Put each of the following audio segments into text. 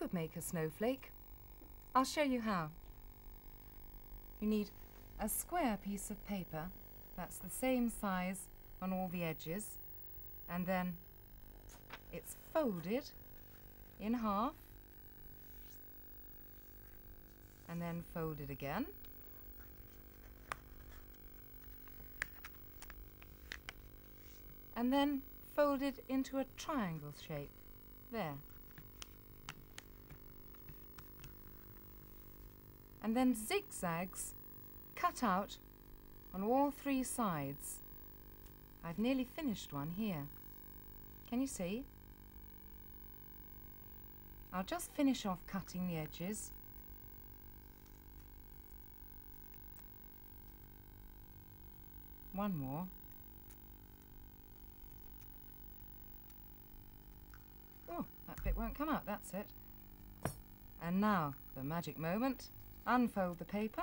could make a snowflake. I'll show you how. You need a square piece of paper that's the same size on all the edges, and then it's folded in half and then folded again, and then folded into a triangle shape. There. And then zigzags cut out on all three sides. I've nearly finished one here. Can you see? I'll just finish off cutting the edges. One more. Oh, that bit won't come out, that's it. And now, the magic moment. Unfold the paper,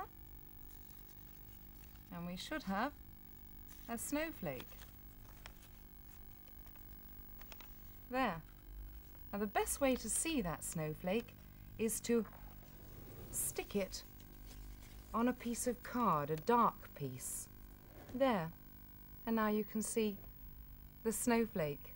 and we should have a snowflake. There. Now the best way to see that snowflake is to stick it on a piece of card, a dark piece. There. And now you can see the snowflake.